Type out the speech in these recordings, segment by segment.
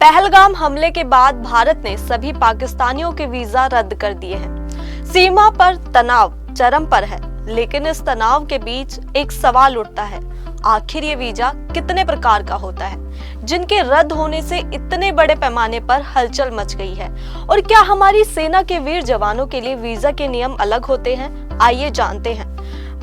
पहलगाम हमले के बाद भारत ने सभी पाकिस्तानियों के वीजा रद्द कर दिए हैं। सीमा पर तनाव चरम पर है, लेकिन इस तनाव के बीच एक सवाल उठता है, आखिर ये वीजा कितने प्रकार का होता है जिनके रद्द होने से इतने बड़े पैमाने पर हलचल मच गई है? और क्या हमारी सेना के वीर जवानों के लिए वीजा के नियम अलग होते हैं? आइए जानते हैं।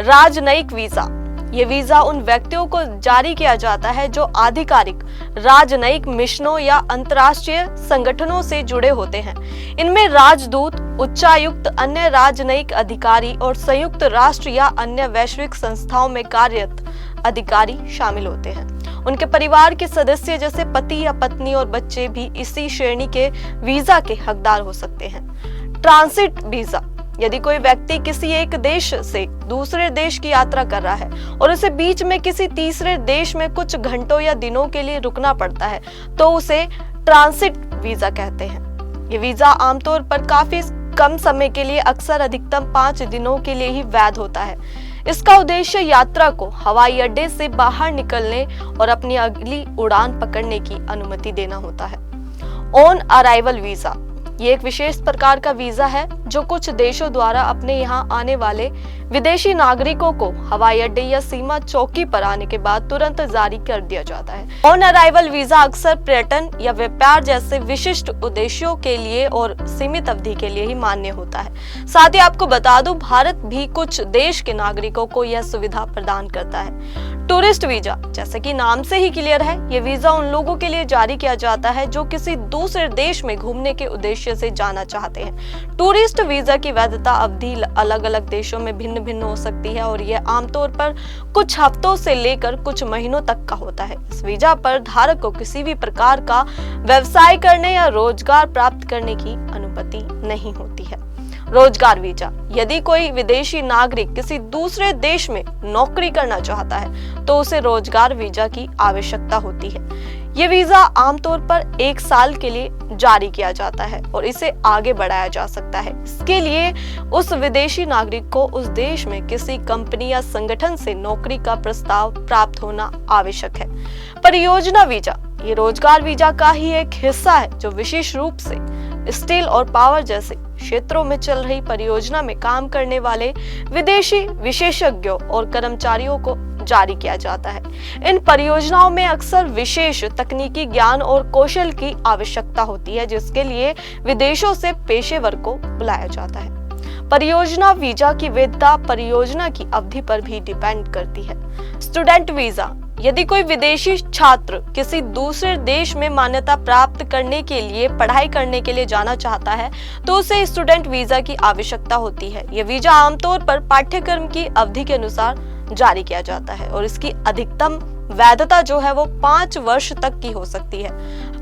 राजनयिक वीजा, ये वीजा उन व्यक्तियों को जारी किया जाता है जो आधिकारिक राजनयिक मिशनों या अंतर्राष्ट्रीय संगठनों से जुड़े होते हैं। इनमें राजदूत, उच्चायुक्त, अन्य राजनयिक अधिकारी और संयुक्त राष्ट्र या अन्य वैश्विक संस्थाओं में कार्यरत अधिकारी शामिल होते हैं। उनके परिवार के सदस्य जैसे पति या पत्नी और बच्चे भी इसी श्रेणी के वीजा के हकदार हो सकते हैं। ट्रांसिट वीजा, यदि कोई व्यक्ति किसी एक देश से दूसरे देश की यात्रा कर रहा है और उसे बीच में किसी तीसरे देश में कुछ घंटों या दिनों के लिए रुकना पड़ता है तो उसे ट्रांसिट वीजा कहते हैं। ये वीजा आमतौर पर काफी कम समय के लिए, अक्सर अधिकतम 5 दिनों के लिए ही वैध होता है। इसका उद्देश्य यात्रा को हवाई अड्डे से बाहर निकलने और अपनी अगली उड़ान पकड़ने की अनुमति देना होता है। ऑन अराइवल वीजा, ये एक विशेष प्रकार का वीजा है जो कुछ देशों द्वारा अपने यहाँ आने वाले विदेशी नागरिकों को हवाई अड्डे या सीमा चौकी पर आने के बाद तुरंत जारी कर दिया जाता है। ऑन अराइवल वीजा अक्सर पर्यटन या व्यापार जैसे विशिष्ट उद्देश्यों के लिए और सीमित अवधि के लिए ही मान्य होता है। साथ ही आपको बता दूं, भारत भी कुछ देश के नागरिकों को यह सुविधा प्रदान करता है। टूरिस्ट वीजा, जैसे कि नाम से ही क्लियर है, ये वीजा उन लोगों के लिए जारी किया जाता है जो किसी दूसरे देश में घूमने के उद्देश्य से जाना चाहते हैं। टूरिस्ट वीजा की वैधता अवधि अलग अलग देशों में भिन्न भिन्न हो सकती है और यह आमतौर पर कुछ हफ्तों से लेकर कुछ महीनों तक का होता है। इस वीजा पर धारक को किसी भी प्रकार का व्यवसाय करने या रोजगार प्राप्त करने की अनुमति नहीं होती है। रोजगार वीजा, यदि कोई विदेशी नागरिक किसी दूसरे देश में नौकरी करना चाहता है तो उसे रोजगार वीजा की आवश्यकता होती है। ये वीजा आमतौर पर 1 साल के लिए जारी किया जाता है और इसे आगे बढ़ाया जा सकता है। इसके लिए उस विदेशी नागरिक को उस देश में किसी कंपनी या संगठन से नौकरी का प्रस्ताव प्राप्त होना आवश्यक है। परियोजना वीजा, ये रोजगार वीजा का ही एक हिस्सा है जो विशेष रूप से स्टील और पावर जैसे क्षेत्रों में चल रही परियोजना में काम करने वाले विदेशी विशेषज्ञों और कर्मचारियों को जारी किया जाता है। इन परियोजनाओं में अक्सर विशेष तकनीकी ज्ञान और कौशल की आवश्यकता होती है, जिसके लिए विदेशों से पेशेवर को बुलाया जाता है। परियोजना वीजा की वैधता परियोजना की अवधि पर भी डिपेंड करती है। स्टूडेंट वीजा, यदि कोई विदेशी छात्र किसी दूसरे देश में मान्यता प्राप्त करने के लिए पढ़ाई करने के लिए जाना चाहता है तो उसे स्टूडेंट वीजा की आवश्यकता होती है। यह वीजा आमतौर पर पाठ्यक्रम की अवधि के अनुसार जारी किया जाता है और इसकी अधिकतम वैधता जो है वो 5 वर्ष तक की हो सकती है।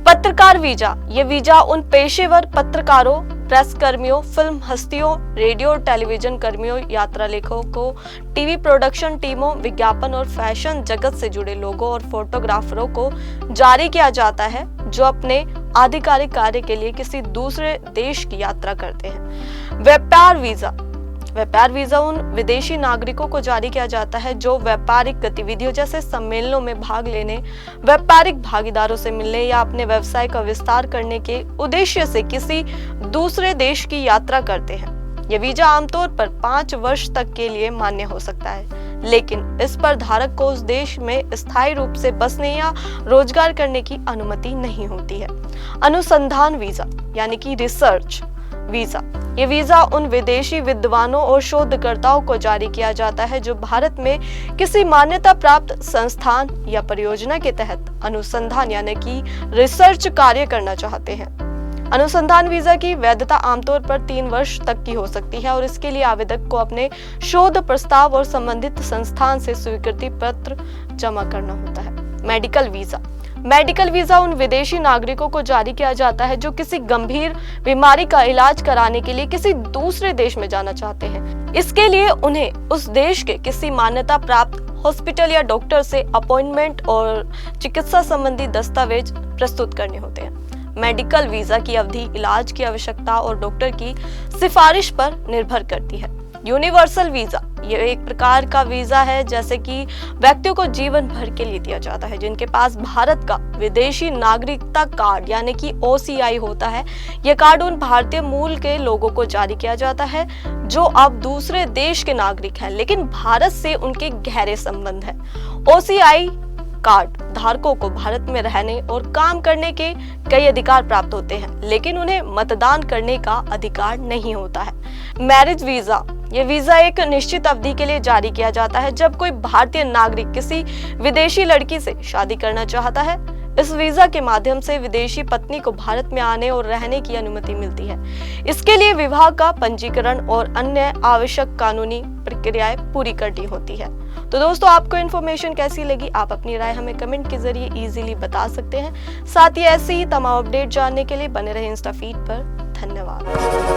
पत्रकार वीजा, ये वीजा उन पेशेवर पत्रकारों, प्रेस कर्मियों, फिल्म हस्तियों, रेडियो और टेलीविजन कर्मियों, यात्रा लेखकों, टीवी प्रोडक्शन टीमों, विज्ञापन और फैशन जगत से जुड़े लोगों और फोटोग्राफरों को जारी किया जाता है जो अपने आधिकारिक कार्य के लिए किसी दूसरे देश की यात्रा करते हैं। व्यापार वीजा, व्यापार वीजा उन विदेशी नागरिकों को जारी किया जाता है जो व्यापारिक गतिविधियों जैसे सम्मेलनों में भाग लेने, व्यापारिक भागीदारों से मिलने या अपने व्यवसाय का विस्तार करने के उद्देश्य से किसी दूसरे देश की यात्रा करते हैं। यह वीजा आमतौर पर 5 वर्ष तक के लिए मान्य हो सकता है, लेकिन इस पर धारक को उस देश में स्थायी रूप से बसने या रोजगार करने की अनुमति नहीं होती है। अनुसंधान वीजा, यानी कि रिसर्च वीजा, ये वीजा उन विदेशी विद्वानों और शोधकर्ताओं को जारी किया जाता है जो भारत में किसी मान्यता प्राप्त संस्थान या परियोजना के तहत अनुसंधान यानी कि रिसर्च कार्य करना चाहते हैं। अनुसंधान वीजा की वैधता आमतौर पर 3 वर्ष तक की हो सकती है और इसके लिए आवेदक को अपने शोध प्रस्ताव और संबंधित संस्थान से स्वीकृति पत्र जमा करना होता है। मेडिकल वीजा, मेडिकल वीजा उन विदेशी नागरिकों को जारी किया जाता है जो किसी गंभीर बीमारी का इलाज कराने के लिए किसी दूसरे देश में जाना चाहते हैं। इसके लिए उन्हें उस देश के किसी मान्यता प्राप्त हॉस्पिटल या डॉक्टर से अपॉइंटमेंट और चिकित्सा संबंधी दस्तावेज प्रस्तुत करने होते हैं। मेडिकल वीजा की अवधि इलाज की आवश्यकता और डॉक्टर की सिफारिश पर निर्भर करती है। यूनिवर्सल वीजा ये एक प्रकार का वीजा है जैसे कि व्यक्तियों को जीवन भर के लिए दिया जाता है जिनके पास भारत का विदेशी नागरिकता कार्ड यानी कि OCI होता है। यह कार्ड उन भारतीय मूल के लोगों को जारी किया जाता है जो अब दूसरे देश के नागरिक हैं लेकिन भारत से उनके गहरे संबंध है। OCI कार्ड धारकों को भारत में रहने और काम करने के कई अधिकार प्राप्त होते हैं लेकिन उन्हें मतदान करने का अधिकार नहीं होता है। मैरिज वीजा ये वीजा एक निश्चित अवधि के लिए जारी किया जाता है जब कोई भारतीय नागरिक किसी विदेशी लड़की से शादी करना चाहता है। इस वीजा के माध्यम से विदेशी पत्नी को भारत में आने और रहने की अनुमति मिलती है। इसके लिए विवाह का पंजीकरण और अन्य आवश्यक कानूनी प्रक्रियाएं पूरी करनी होती है। तो दोस्तों, आपको इन्फॉर्मेशन कैसी लगी? आप अपनी राय हमें कमेंट के जरिए इजीली बता सकते हैं। साथ ही ऐसी ही तमाम अपडेट जानने के लिए बने रहे इंस्टा फीड पर। धन्यवाद।